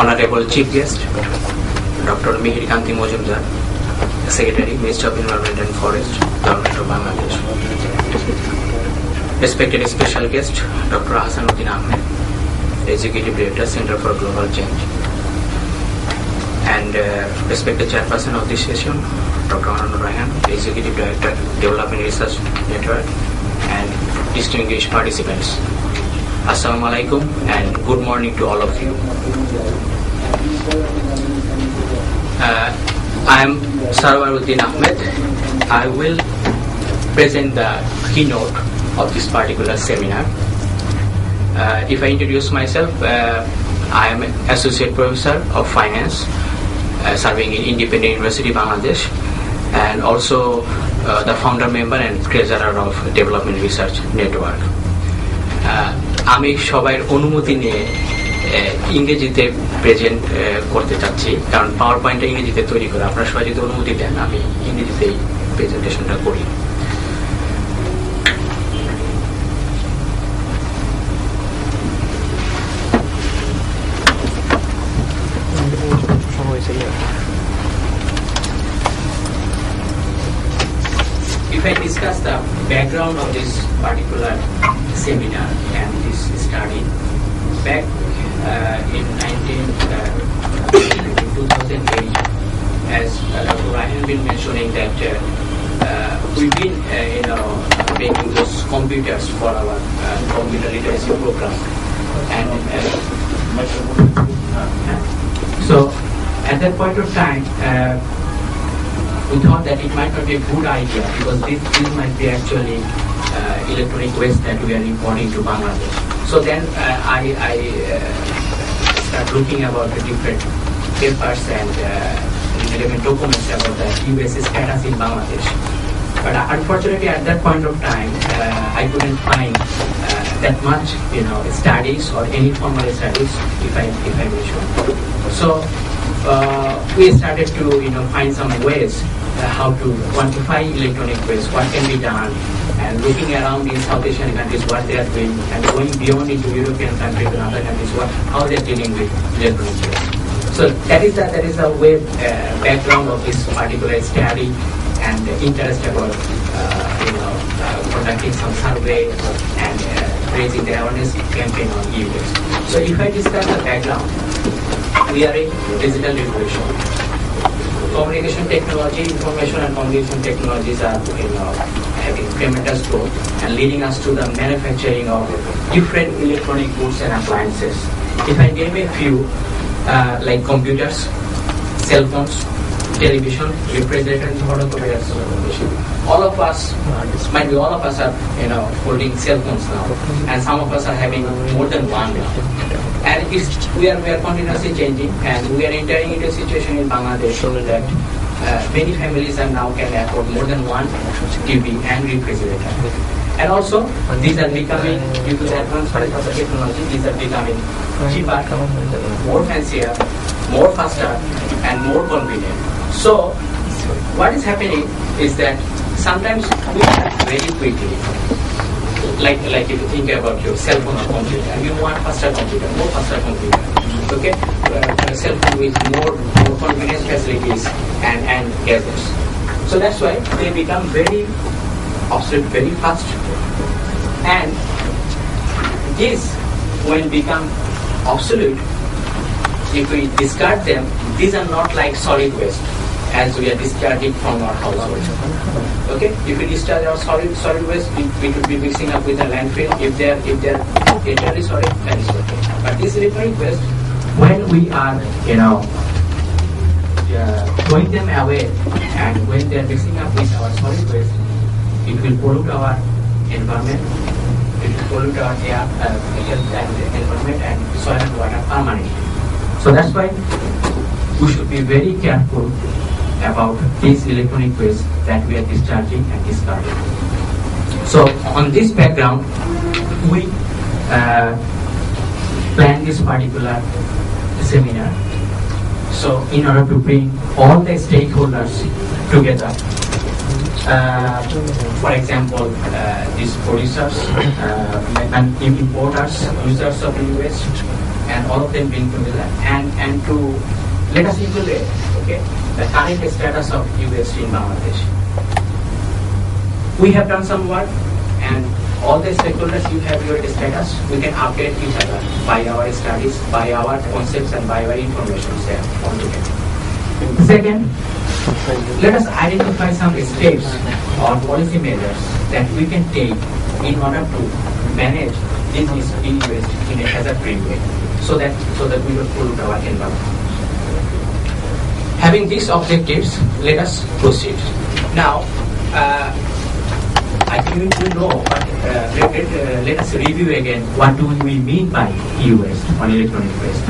Honorable Chief Guest, Dr. Mihir Kanti Mojumdar, Secretary, Ministry of Environment and Forest, Government of Bangladesh. Respected special guest, Dr. Hasanuddin Ahmed, Executive Director, Center for Global Change. And respected Chairperson of this session, Dr. Anand Ryan, Executive Director, Development Research Network, and distinguished participants. Assalamu alaikum and good morning to all of you. I am Sarwaruddin Ahmed. I will present the keynote of this particular seminar. If I introduce myself, I am Associate Professor of Finance, serving in Independent University Bangladesh, and also the founder member and treasurer of Development Research Network. আমি সবার অনুমতি নিয়ে ইংরেজিতে present করতে চাচ্ছি, কারণ পাওয়ার পয়েন্টটা ইংরেজিতে তৈরি করে। আপনারা সবাই যদি অনুমতি দেন আমি ইংরেজিতেই প্রেজেন্টেশনটা করি। If I discuss the background of this particular seminar and this study, back in 2008, as Dr. Ryan has been mentioning that we've been making those computers for our computer literacy program, and so at that point of time, we thought that it might not be a good idea because this might be actually electronic waste that we are importing to Bangladesh. So then I start looking about the different papers and relevant documents about the US's status in Bangladesh. But unfortunately, at that point of time, I couldn't find that much, studies or any formal studies, if I mention. So we started to, find some ways how to quantify electronic waste, what can be done, and looking around in South Asian countries what they are doing, and going beyond into European countries and other countries how they are dealing with electronic waste. So that is the way background of this particular study and interest about conducting some survey and raising the awareness campaign on e-waste. So if I discuss the background, we are in digital revolution. Communication technology, information and communication technologies are having tremendous growth and leading us to the manufacturing of different electronic goods and appliances. If I name a few, like computers, cell phones, television, refrigerators, all of us are holding cell phones now, and some of us are having more than one now. And we are continuously changing, and we are entering into a situation in Bangladesh that many families are now can afford more than one TV and refrigerator. And also, these are becoming, due to the advancement of the technology, these are becoming cheaper, more fancier, more faster, and more convenient. So, what is happening is that sometimes we act very quickly. Like if you think about your cell phone or computer, you want faster computer, more faster computer. Okay, a cell phone with more convenience facilities and gadgets. So that's why they become very obsolete very fast. And this, when become obsolete, if we discard them, these are not like solid waste as we are discharging from our household. Okay, if we discharge our solid waste, we could be mixing up with a landfill. If they're entirely solid, that is okay. But this electronic waste, when we are throwing them away, and when they are mixing up with our solid waste, it will pollute our environment. It will pollute our air, health and environment and soil and water permanently. So that's why we should be very careful about these electronic waste that we are discharging and discarding. So on this background, we plan this particular seminar. So in order to bring all the stakeholders together, for example, these producers and importers, users of e-waste, and all of them being together, and to let us evaluate, okay, the current status of e-waste in Bangladesh. We have done some work, and all the stakeholders, you have your status. We can update each other by our studies, by our concepts, and by our information share altogether. Second, let us identify some steps or policy measures that we can take in order to manage this e-waste in a hazard-free way, so that we will pollute our environment. Having these objectives, let us proceed. Now, I think we know, but let us review again what do we mean by e-waste or electronic waste.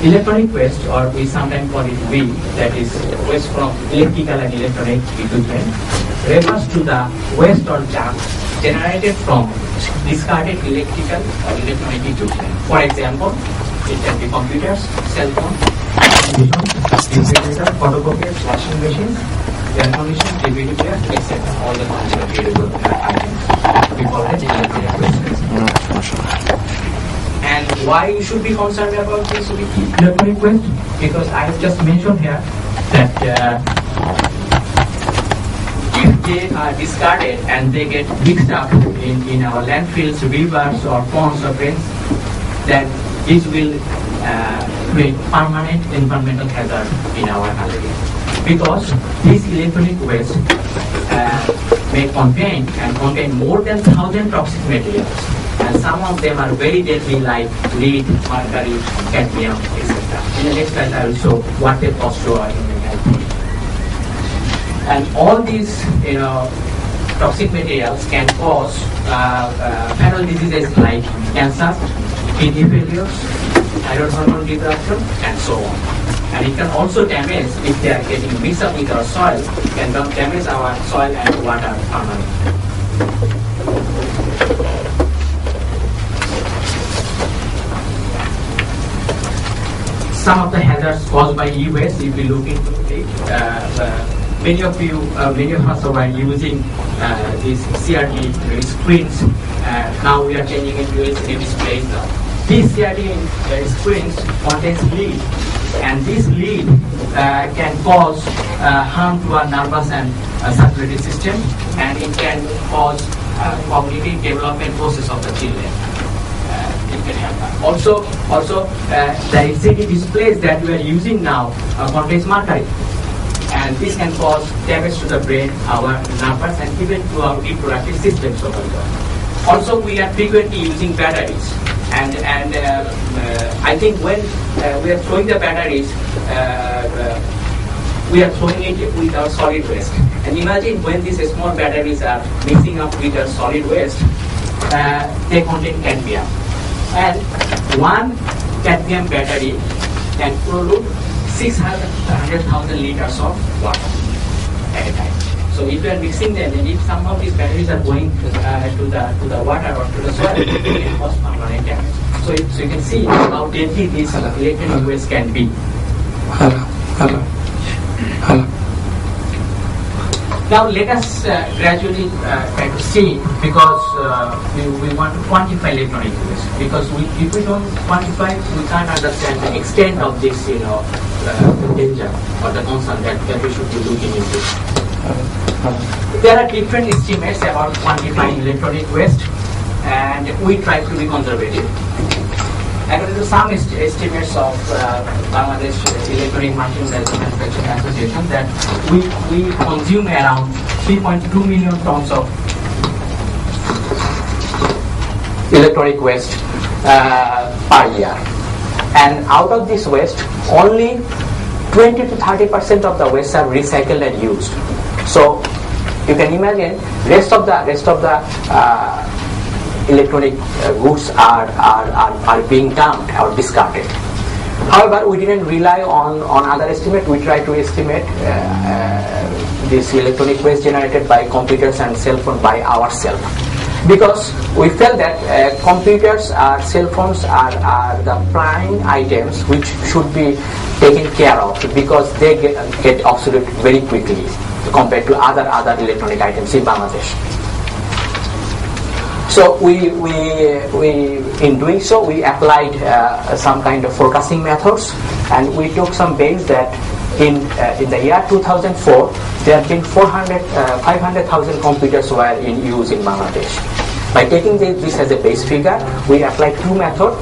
Electronic waste, or we sometimes call it WEE, that is waste from electrical and electronic equipment, refers to the waste or junk generated from discarded electrical or electronic equipment. For example, it can be computers, cell phones, refrigerator, photocopiers, washing machines, air conditioning, DVD players, etc. All the durable items. We call it electronic waste. And why you should be concerned about this electronic waste? Because I have just mentioned here that if they are discarded and they get mixed up in our landfills, rivers, or ponds or drains, then this will create permanent environmental hazard in our area. Because this electronic waste may contain more than 1,000 toxic materials, and some of them are very deadly, like lead, mercury, cadmium, etc. In the next slide, I will show what they cause to our human health. And all these, toxic materials can cause fatal diseases like cancer, kidney failures, thyroid hormone disruption, and so on. And it can also damage, if they are getting mixed up with our soil, can damage our soil and water permanently. Some of the hazards caused by e-waste, if we look into it, many of us are using these CRT screens. Now we are changing into LCD displays. These CRT screens contains lead, and this lead can cause harm to our nervous and circulatory system, and it can cause cognitive development process of the children. Also, the LCD displays that we are using now contains mercury, and this can cause damage to the brain, our nervous, and even to our reproductive systems over there. Also, we are frequently using batteries, and I think when we are throwing the batteries, we are throwing it with our solid waste. And imagine when these small batteries are mixing up with our solid waste, they contain cadmium. And one cadmium battery can pollute 600,000 liters of water at a time. So if you are mixing them, and if some of these batteries are going to the water or to the soil, it can cause permanent damage. So you can see how deadly this electronic waste can be. Hello. Now let us gradually try to see, because we want to quantify electronic waste. Because if we don't quantify, we can't understand the extent of this, the danger or the concern that we should be looking into. There are different estimates about quantifying electronic waste, and we try to be conservative. According to some estimates of Bangladesh Electronic Manufacturing Association, that we consume around 3.2 million tons of electronic waste per year. And out of this waste, only 20 to 30% of the waste are recycled and used. So you can imagine rest of the electronic goods are being dumped or discarded. However, we didn't rely on other estimate. We tried to estimate this electronic waste generated by computers and cell phone by ourselves, because we felt that computers or cell phones are the prime items which should be taken care of, because they get obsolete very quickly compared to other electronic items in Bangladesh. So in doing so, we applied some kind of forecasting methods, and we took some base that in the year 2004, there have been 500,000 computers were in use in Bangladesh. By taking this as a base figure, we applied two methods.